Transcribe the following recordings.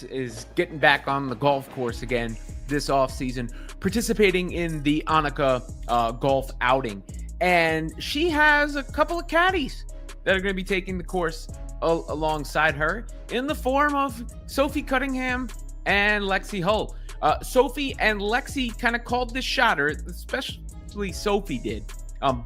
is getting back on the golf course again this offseason, participating in the Annika golf outing. And she has a couple of caddies that are going to be taking the course alongside her in the form of Sophie Cunningham and Lexi Hull. Sophie and Lexi kind of called this shot, or especially Sophie did,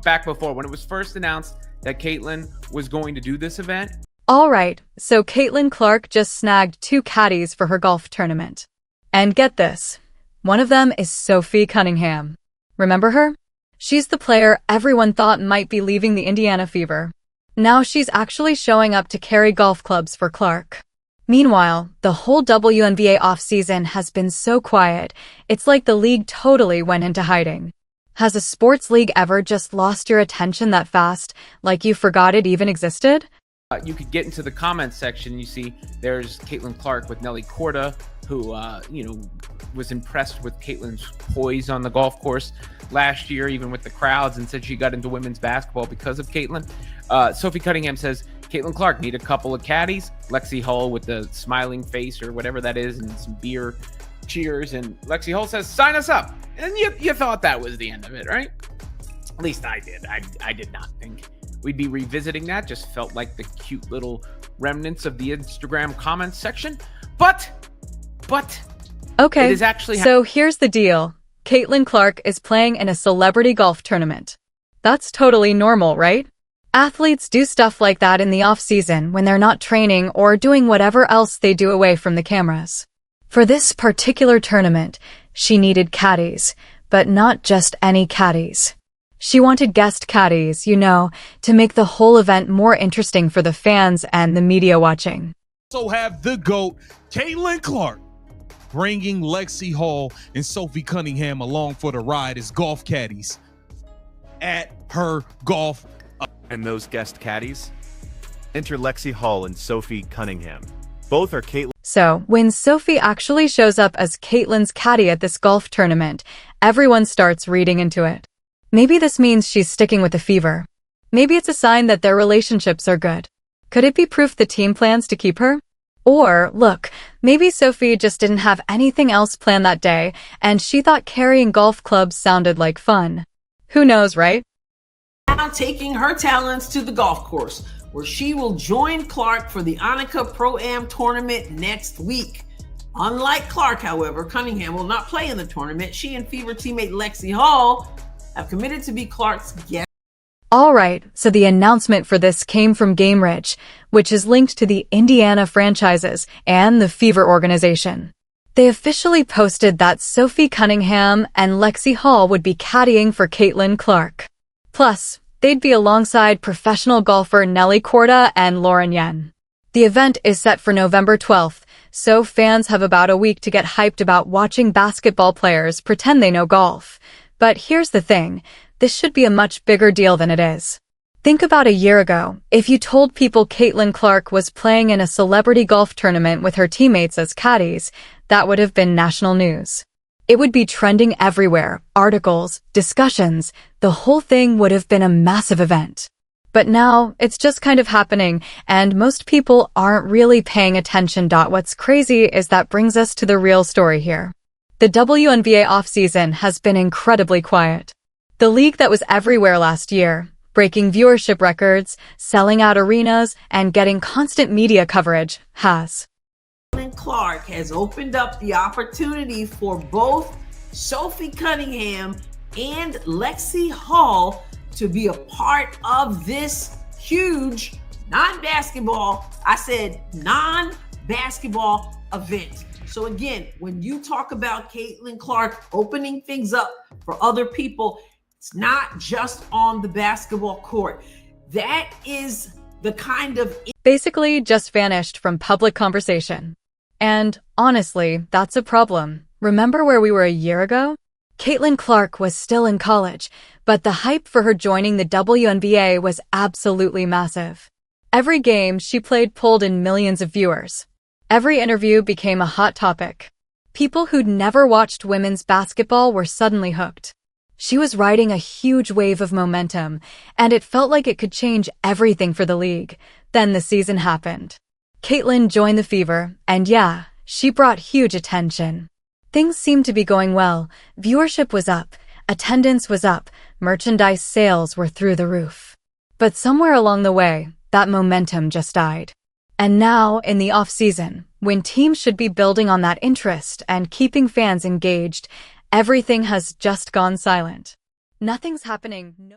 back before when it was first announced that Caitlin was going to do this event. All right, so Caitlin Clark just snagged 2 caddies for her golf tournament. And get this, one of them is Sophie Cunningham. Remember her? She's the player everyone thought might be leaving the Indiana Fever. Now she's actually showing up to carry golf clubs for Clark. Meanwhile, the whole WNBA offseason has been so quiet, it's like the league totally went into hiding. Has a sports league ever just lost your attention that fast, like you forgot it even existed? You could get into the comments section. You see there's Caitlin Clark with Nelly Korda, who, was impressed with Caitlin's poise on the golf course last year, even with the crowds, and said she got into women's basketball because of Caitlin. Sophie Cunningham says, Caitlin Clark need a couple of caddies. Lexi Hull with the smiling face or whatever that is, and some beer cheers. And Lexi Hull says, sign us up. And you thought that was the end of it, right? At least I did. I did not think we'd be revisiting that. Just felt like the cute little remnants of the Instagram comments section. But okay, it is actually so here's the deal. Caitlin Clark is playing in a celebrity golf tournament. That's totally normal, right? Athletes do stuff like that in the off-season when they're not training or doing whatever else they do away from the cameras. For this particular tournament, she needed caddies, but not just any caddies. She wanted guest caddies, to make the whole event more interesting for the fans and the media watching. Also have the GOAT, Caitlin Clark, bringing Lexi Hull and Sophie Cunningham along for the ride as golf caddies at her golf. And those guest caddies? Enter Lexi Hull and Sophie Cunningham. Both are Caitlin. So, when Sophie actually shows up as Caitlin's caddy at this golf tournament, everyone starts reading into it. Maybe this means she's sticking with the Fever. Maybe it's a sign that their relationships are good. Could it be proof the team plans to keep her? Or, look, maybe Sophie just didn't have anything else planned that day, and she thought carrying golf clubs sounded like fun. Who knows, right? Now taking her talents to the golf course, where she will join Clark for the Annika Pro-Am tournament next week. Unlike Clark, however, Cunningham will not play in the tournament. She and Fever teammate Lexi Hull have committed to be Clark's guest. All right, so the announcement for this came from GameRidge, which is linked to the Indiana franchises and the Fever organization. They officially posted that Sophie Cunningham and Lexi Hull would be caddying for Caitlin Clark. Plus, they'd be alongside professional golfer Nelly Korda and Lauren Yen. The event is set for November 12th, so fans have about a week to get hyped about watching basketball players pretend they know golf. But here's the thing, this should be a much bigger deal than it is. Think about a year ago, if you told people Caitlin Clark was playing in a celebrity golf tournament with her teammates as caddies, that would have been national news. It would be trending everywhere, articles, discussions, the whole thing would have been a massive event. But now, it's just kind of happening, and most people aren't really paying attention. What's crazy is that brings us to the real story here. The WNBA offseason has been incredibly quiet. The league that was everywhere last year, breaking viewership records, selling out arenas, and getting constant media coverage, has. Clark has opened up the opportunity for both Sophie Cunningham and Lexi Hull to be a part of this huge non-basketball event. So again, when you talk about Caitlin Clark opening things up for other people, it's not just on the basketball court. That is the kind of... Basically just vanished from public conversation. And honestly, that's a problem. Remember where we were a year ago? Caitlin Clark was still in college, but the hype for her joining the WNBA was absolutely massive. Every game she played pulled in millions of viewers. Every interview became a hot topic. People who'd never watched women's basketball were suddenly hooked. She was riding a huge wave of momentum, and it felt like it could change everything for the league. Then the season happened. Caitlin joined the Fever, and yeah, she brought huge attention. Things seemed to be going well. Viewership was up, attendance was up, merchandise sales were through the roof. But somewhere along the way, that momentum just died. And now, in the off-season, when teams should be building on that interest and keeping fans engaged, everything has just gone silent. Nothing's happening.